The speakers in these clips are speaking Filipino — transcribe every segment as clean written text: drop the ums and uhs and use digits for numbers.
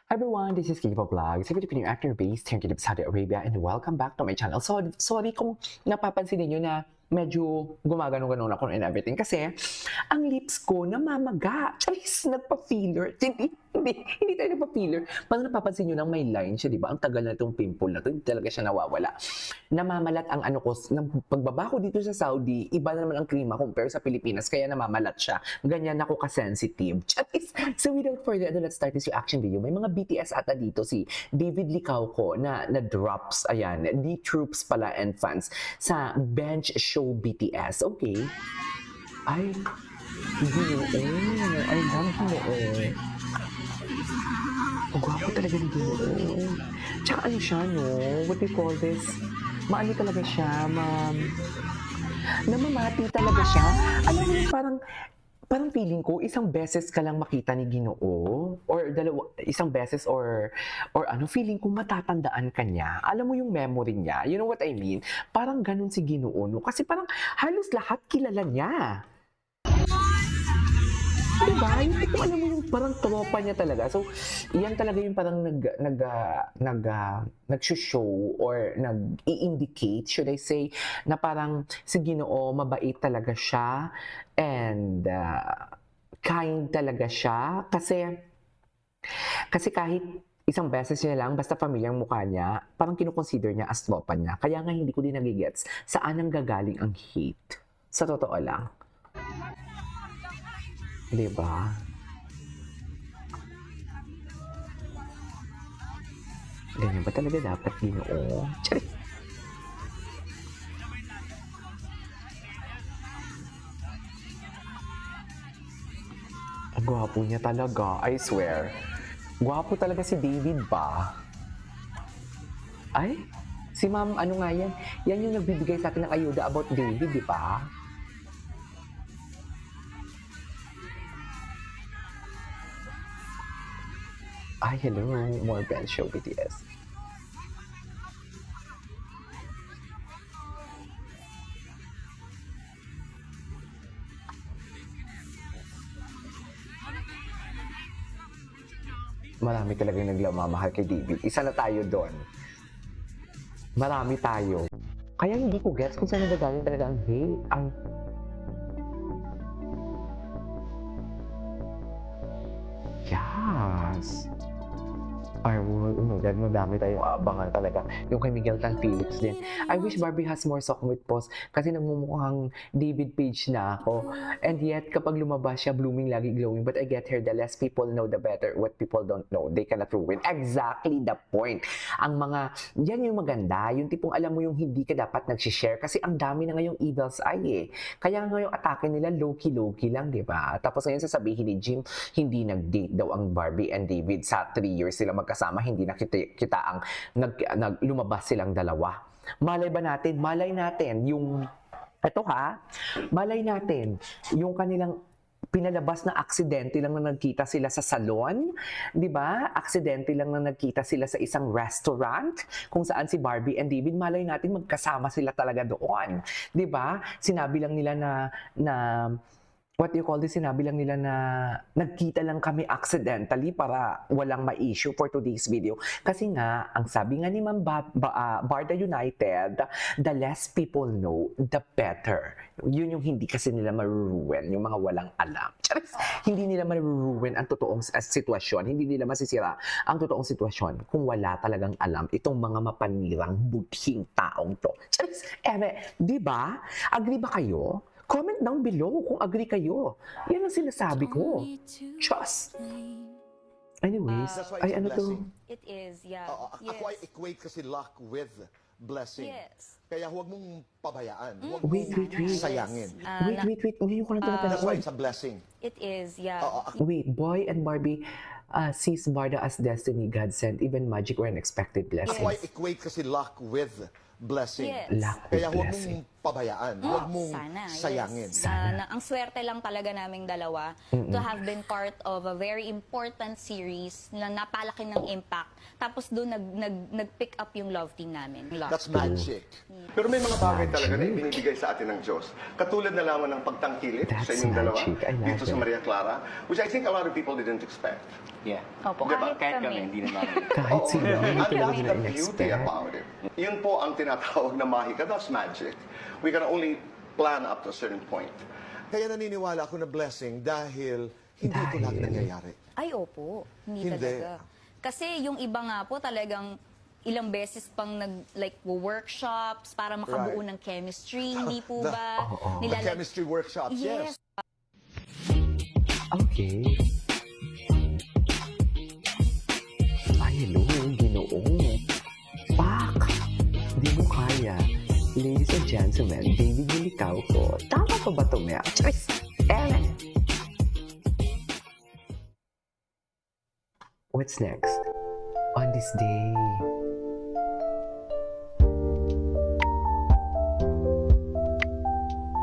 Hi everyone, this is Kiva Vlogs, a Filipino actor based here in Saudi Arabia, and welcome back to my channel. So, sorry kung napapansin niyo na medyo gumagano-ganon ako and everything kasi ang lips ko namamaga. Charis, nagpa-filler. Hindi tayo nagpa-filler. Parang napapansin niyo nang may line siya, di ba? Ang tagal na itong pimple na to, hindi talaga siya nawawala. Namamalat ang ano ko, ng pagbaba ko dito sa Saudi, iba na naman ang klima compare sa Pilipinas, kaya namamalat siya. Ganyan ako ka-sensitive. Charis! So without further ado, let's start this reaction video. May mga BTS ata dito, si David Licauco na drops, ayan, D-Troops pala and fans sa bench show BTS. Okay. Ay, Ginoo. Ay, love Ginoo. Ang gwapo talaga ni Ginoo. Tsaka ano siya, no? What do you call this? Maano talaga siya, namamati talaga siya. Alam mo yung parang feeling ko isang beses ka lang makita ni Ginoo or isang beses or ano, feeling ko matatandaan ka niya. Alam mo yung memory niya. You know what I mean? Parang ganun si Ginoo, no? Kasi parang halos lahat kilala niya. Diba? Yung tipo, alam mo yung parang tropa niya talaga. So, yan talaga yung parang nag-show or nag-i-indicate, should I say, na parang si Ginoo, mabait talaga siya and kind talaga siya. Kasi kahit isang beses niya lang, basta pamilyang mukha niya, parang kinukonsider niya as tropa niya. Kaya nga hindi ko din nagigets saan ang gagaling ang hate. Sa totoo lang. Diba? Ganyan ba talaga dapat, Ginoo? Charis! Ang gwapo niya talaga, I swear. Gwapo talaga si David ba? Ay, si ma'am, ano nga yan? Yan yung nagbibigay sa akin ng ayuda about David, di ba? Ay, hello, more bench show BTS. Marami talagang naglamamahal kay David. Isa na tayo doon. Marami tayo. Kaya hindi ko gets kung saan nagagaling talaga ang hate. Yes. Ay, oh my God, madami tayong aabangan talaga. Yung kay Miguel Tan Felix din. I wish Barbie has more Sockmit posts kasi nagmumukhang David Page na ako. And yet, kapag lumabas siya, blooming, lagi glowing. But I get her, the less people know, the better. What people don't know, they cannot ruin. Exactly the point. Ang yan yung maganda. Yung tipong alam mo yung hindi ka dapat nagsishare kasi ang dami na ngayong evil's eye eh. Kaya ngayong atake nila, low-key lang, di ba? Tapos ngayon sasabihin ni Jim, hindi nag-date daw ang Barbie and David sa 3 years sila magkasama, hindi na kita ang lumabas silang dalawa. Malay natin yung malay natin yung kanilang pinalabas na aksidente lang na nagkita sila sa salon, 'di ba? Aksidente lang na nagkita sila sa isang restaurant kung saan si Barbie and David, malay natin magkasama sila talaga doon, 'di ba? Sinabi lang nila na what you call this, sinabi lang nila na nagkita lang kami accidentally para walang ma-issue for today's video. Kasi nga, ang sabi nga ni Ma'am Barda United, the less people know, the better. Yun yung hindi kasi nila maruruin, yung mga walang alam. Charis, hindi nila maruruin ang totoong sitwasyon, hindi nila masisira ang totoong sitwasyon kung wala talagang alam itong mga mapanirang budhing taong to. Charis, di ba? Agree ba kayo? Comment down below kung agree kayo. Yan ang sinasabi ko. Trust. Anyways, ay ano to? It is, yeah. Yes. Ako ay equate kasi luck with blessing. Yes. Kaya huwag mong pabayaan. Huwag Wait. mong sayangin. Wait. Ngayon ko lang That's why pinapanood. it's a blessing. It is, yeah. Wait, Boy and Barbie sees Barda as destiny, God sent, even magic or unexpected Ako ay blessings. equate kasi luck with blessing. Yes. Luck with Kaya huwag blessing. mong pabayaan, huwag mong Sana, sayangin. yes. Ang swerte lang talaga naming dalawa to have been part of a very important series na napalaki ng impact. Tapos doon nag-pick up yung love team namin. That's magic. Pero may mga bagay talaga na ibinibigay sa atin ng Diyos. Katulad na lamang ng pagtangkilik sa That's inyong dalawa magic. I love dito sa it. Maria Clara, which I think a lot of people didn't expect. Yeah. Opo, Diba? kahit Kahit kami, kami. hindi naman. Kahit Oo. sila, hindi And talaga that's nila the beauty in-expect. about it. Yun po ang tinatawag na mahika. That's magic. We can only plan up to a certain point. Kaya naniniwala ako na blessing dahil hindi ito lagi nangyayari. Ay, opo. Hindi Hindi. talaga. Kasi yung iba nga po talagang ilang beses pang workshops para makabuo Right. ng chemistry, hindi po The- ba? The chemistry workshops, yes. Okay. Ay, hello, Ginoo. Pak! Di mo kaya. Ladies and gentlemen, David Nilikaw ko. Tama pa ba ito, Mel? Choice! Ellen! What's next? On this day.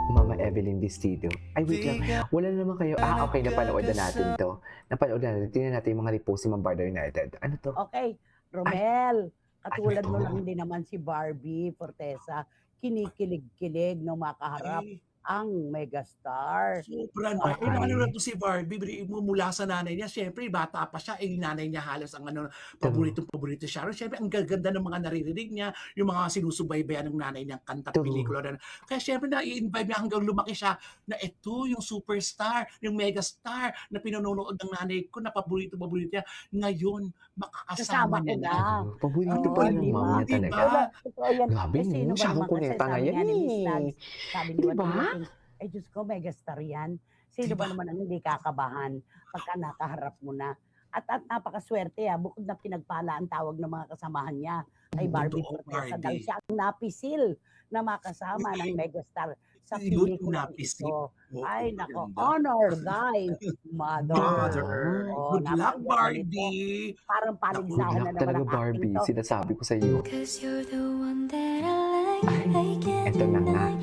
Mama Evelyn Distido. Ay, wait lang. Wala na naman kayo. Okay. Napanood na natin to. Napanood na natin. Tingnan natin yung mga repost ni Mambarda United. Ano to? Okay, Romel, katulad ano mo to? lang din naman si Barbie Fortesa, kinikilig-kilig nung makaharap ang megastar. Sobra no. Okay. Ano na to si Barbie, bigyan mo mula sa nanay niya. Siyempre, bata pa siya. Nanay niya halos ang paborito siya. Siyempre, ang gaganda ng mga naririnig niya, yung mga sinusubaybayan ng nanay niya, kanta at True. pelikula. Kaya siyempre, na-i-invite niya hanggang lumaki siya na ito, yung superstar, yung megastar na pinanonood ng nanay ko, na paborito niya. Ngayon, makakasama Kasama ko niya na. Paborito Oo, pa di ng ba? mama niya Di talaga. ba? Diba? Totoo yan. Grabe, Eh, sino no? ba Siya ang naman kuneta kasi na sabi yan nga ni Miss eh. Lance, sabi ni Di Juan ba? Martin, ay Diyos ko, megastar yan. Sino Di ba ba? naman ang hindi kakabahan pagka nakaharap mo na? At napakaswerte bukod na pinagpala ang tawag ng mga kasamahan niya ay Barbie Totoo, Fortesa Barbie. dahil siya ang napisil na makasama ng megastar sa Yun, pelikulang napisil. ito. Oo, Ay, nako, maganda. honor thy mother. Mother. Oh, Good luck, napakagaling Barbie. ito. Parang Good paligsahan na luck naman talaga, ang acting Barbie. to. Sinasabi ko sa iyo. Cause you're the one that I like. I can't Eto na nga. deny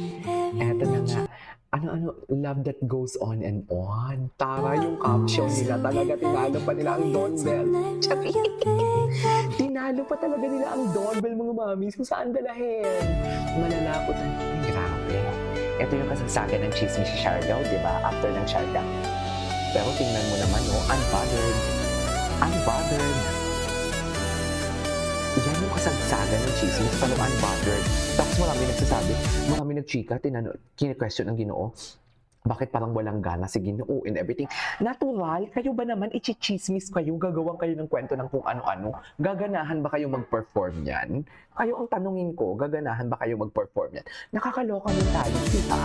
Eto na nga. Ano, love that goes on and on. Tara yung caption nila. Talaga tinalo pa nila ang doorbell. Chabi. Tinalo pa talaga nila ang doorbell, mga mamis. Kung saan dalahin. Malalapot. Ay, grabe. Ito yung kasagsagan ng chismis sa Siargao, di ba? After ng Siargao. Pero tingnan mo naman, no? Unbothered. Unbothered. Yan yung kasagsagan ng chismis, pero unbothered. Tapos marami nagsasabi, marami nagchika, kine-question ang Ginoo. Bakit parang walang gana si Ginoo and everything? Natural, kayo ba naman ichichismis kayo, gagawan kayo ng kwento ng kung ano-ano? Gaganahan ba kayo mag-perform yan? Kayo ang tanungin ko, gaganahan ba kayo mag-perform yan? Nakakaloka din tayo, diba?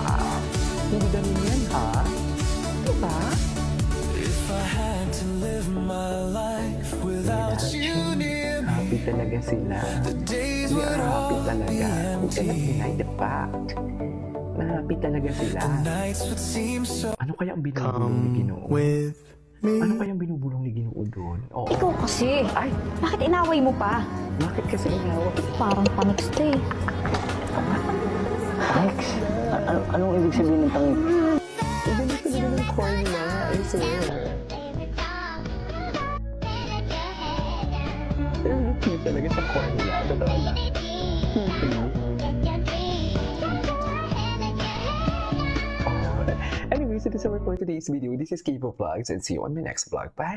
Hindi ganun yan, ha? Diba? If I had to live my life without you near me, Happy talaga sila. the days We would are happy all be talaga. We cannot empty. deny the fact. Na happy talaga sila. The nights would seem so Ano kaya ang binubulong ni Ginoo? with Ano me. kaya ang binubulong ni Ginoo doon? Oo. Ikaw kasi. Ay, Bakit inaway mo pa? bakit kasi inawa? Parang panixta eh. Alex, anong ibig sabihin ng tangi? Ibalik ko na ng corn na. I swear. Cute talaga sa corn nila. Totoo na. Anyways, it is our for today's video. This is Kipo Vlogs and see you on my next vlog. Bye!